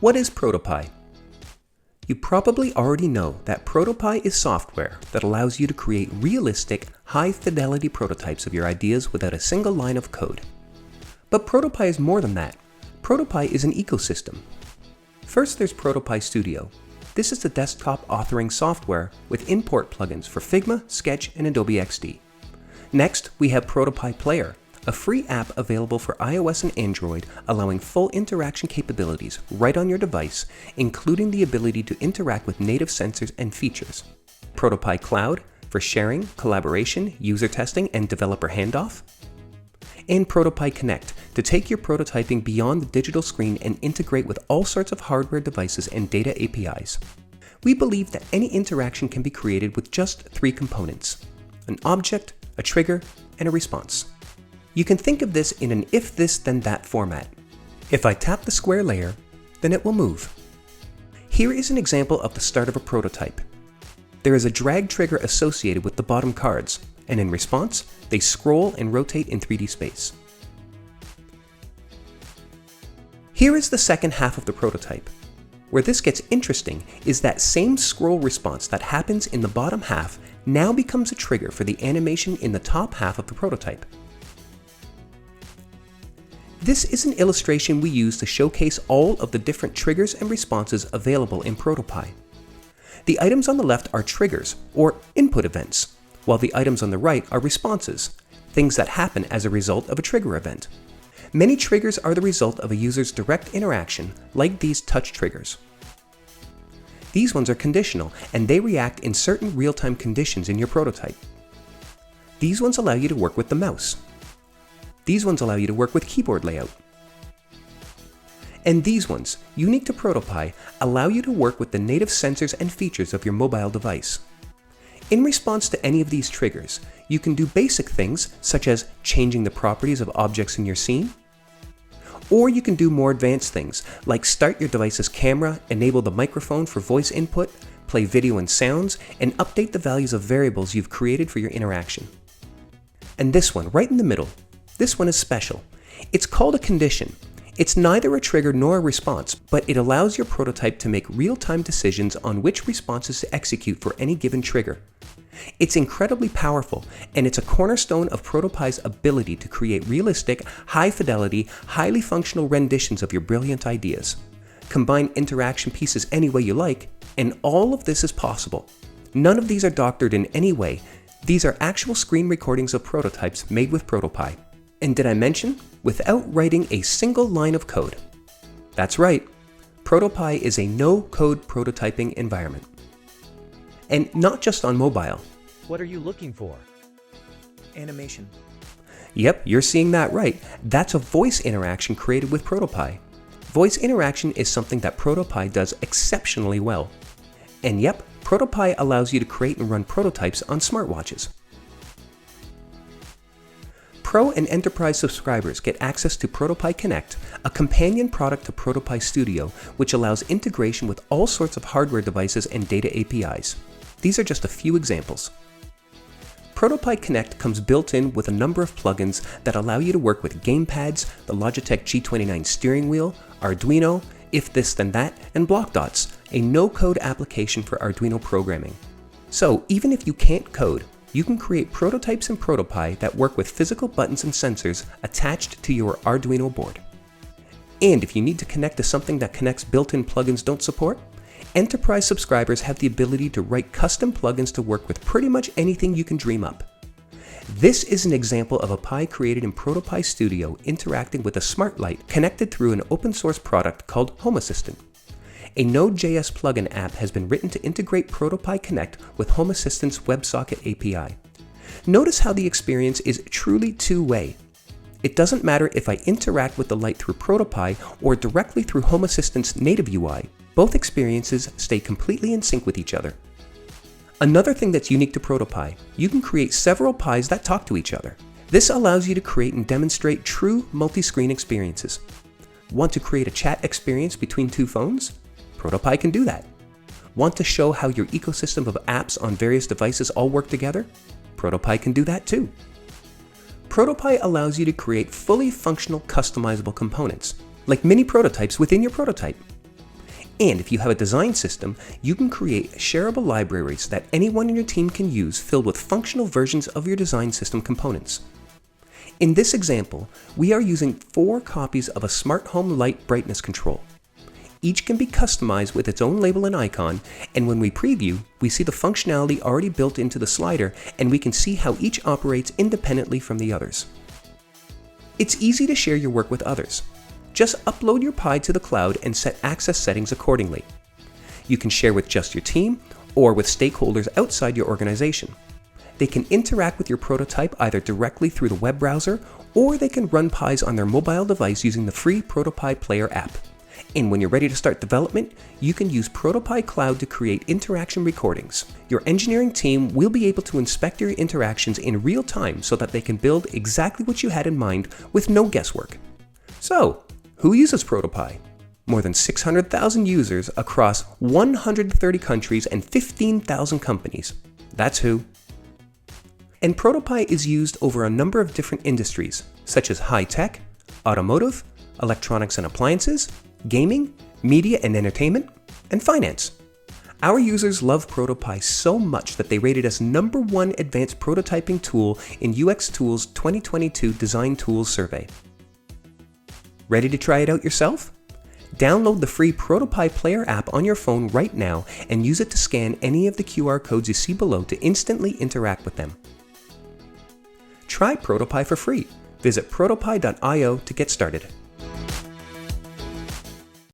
What is ProtoPie? You probably already know that ProtoPie is software that allows you to create realistic, high-fidelity prototypes of your ideas without a single line of code. But ProtoPie is more than that. ProtoPie is an ecosystem. First, there's ProtoPie Studio. This is the desktop authoring software with import plugins for Figma, Sketch, and Adobe XD. Next, we have ProtoPie Player, a free app available for iOS and Android, allowing full interaction capabilities right on your device, including the ability to interact with native sensors and features. ProtoPie Cloud for sharing, collaboration, user testing, and developer handoff. And ProtoPie Connect to take your prototyping beyond the digital screen and integrate with all sorts of hardware devices and data APIs. We believe that any interaction can be created with just 3 components: an object, a trigger, and a response. You can think of this in an if this then that format. If I tap the square layer, then it will move. Here is an example of the start of a prototype. There is a drag trigger associated with the bottom cards, and in response, they scroll and rotate in 3D space. Here is the second half of the prototype. Where this gets interesting is that same scroll response that happens in the bottom half now becomes a trigger for the animation in the top half of the prototype. This is an illustration we use to showcase all of the different triggers and responses available in ProtoPie. The items on the left are triggers, or input events, while the items on the right are responses, things that happen as a result of a trigger event. Many triggers are the result of a user's direct interaction, like these touch triggers. These ones are conditional, and they react in certain real-time conditions in your prototype. These ones allow you to work with the mouse. These ones allow you to work with keyboard layout. And these ones, unique to ProtoPie, allow you to work with the native sensors and features of your mobile device. In response to any of these triggers, you can do basic things such as changing the properties of objects in your scene, or you can do more advanced things like start your device's camera, enable the microphone for voice input, play video and sounds, and update the values of variables you've created for your interaction. And this one, right in the middle, this one is special. It's called a condition. It's neither a trigger nor a response, but it allows your prototype to make real-time decisions on which responses to execute for any given trigger. It's incredibly powerful, and it's a cornerstone of ProtoPie's ability to create realistic, high-fidelity, highly functional renditions of your brilliant ideas. Combine interaction pieces any way you like, and all of this is possible. None of these are doctored in any way. These are actual screen recordings of prototypes made with ProtoPie. And did I mention, without writing a single line of code? That's right, ProtoPie is a no-code prototyping environment. And not just on mobile. What are you looking for? Animation. Yep, you're seeing that right. That's a voice interaction created with ProtoPie. Voice interaction is something that ProtoPie does exceptionally well. And yep, ProtoPie allows you to create and run prototypes on smartwatches. Pro and Enterprise subscribers get access to ProtoPie Connect, a companion product to ProtoPie Studio, which allows integration with all sorts of hardware devices and data APIs. These are just a few examples. ProtoPie Connect comes built in with a number of plugins that allow you to work with gamepads, the Logitech G29 steering wheel, Arduino, If This Then That, and BlockDots, a no-code application for Arduino programming. So even if you can't code, you can create prototypes in ProtoPie that work with physical buttons and sensors attached to your Arduino board. And if you need to connect to something that Connect's built-in plugins don't support, Enterprise subscribers have the ability to write custom plugins to work with pretty much anything you can dream up. This is an example of a Pi created in ProtoPie Studio interacting with a smart light connected through an open source product called Home Assistant. A Node.js plugin app has been written to integrate ProtoPie Connect with Home Assistant's WebSocket API. Notice how the experience is truly two-way. It doesn't matter if I interact with the light through ProtoPie or directly through Home Assistant's native UI, both experiences stay completely in sync with each other. Another thing that's unique to ProtoPie, you can create several Pies that talk to each other. This allows you to create and demonstrate true multi-screen experiences. Want to create a chat experience between 2 phones? ProtoPie can do that. Want to show how your ecosystem of apps on various devices all work together? ProtoPie can do that too. ProtoPie allows you to create fully functional customizable components, like mini prototypes within your prototype. And if you have a design system, you can create shareable libraries that anyone in your team can use filled with functional versions of your design system components. In this example, we are using 4 copies of a smart home light brightness control. Each can be customized with its own label and icon, and when we preview, we see the functionality already built into the slider, and we can see how each operates independently from the others. It's easy to share your work with others. Just upload your Pi to the cloud and set access settings accordingly. You can share with just your team or with stakeholders outside your organization. They can interact with your prototype either directly through the web browser, or they can run Pis on their mobile device using the free ProtoPie Player app. And when you're ready to start development, you can use ProtoPie Cloud to create interaction recordings. Your engineering team will be able to inspect your interactions in real time so that they can build exactly what you had in mind with no guesswork. So, who uses ProtoPie? More than 600,000 users across 130 countries and 15,000 companies. That's who. And ProtoPie is used over a number of different industries, such as high-tech, automotive, electronics and appliances, gaming, media and entertainment, and finance. Our users love ProtoPie so much that they rated us #1 advanced prototyping tool in UX Tools' 2022 Design Tools Survey. Ready to try it out yourself? Download the free ProtoPie Player app on your phone right now and use it to scan any of the QR codes you see below to instantly interact with them. Try ProtoPie for free. Visit protopie.io to get started.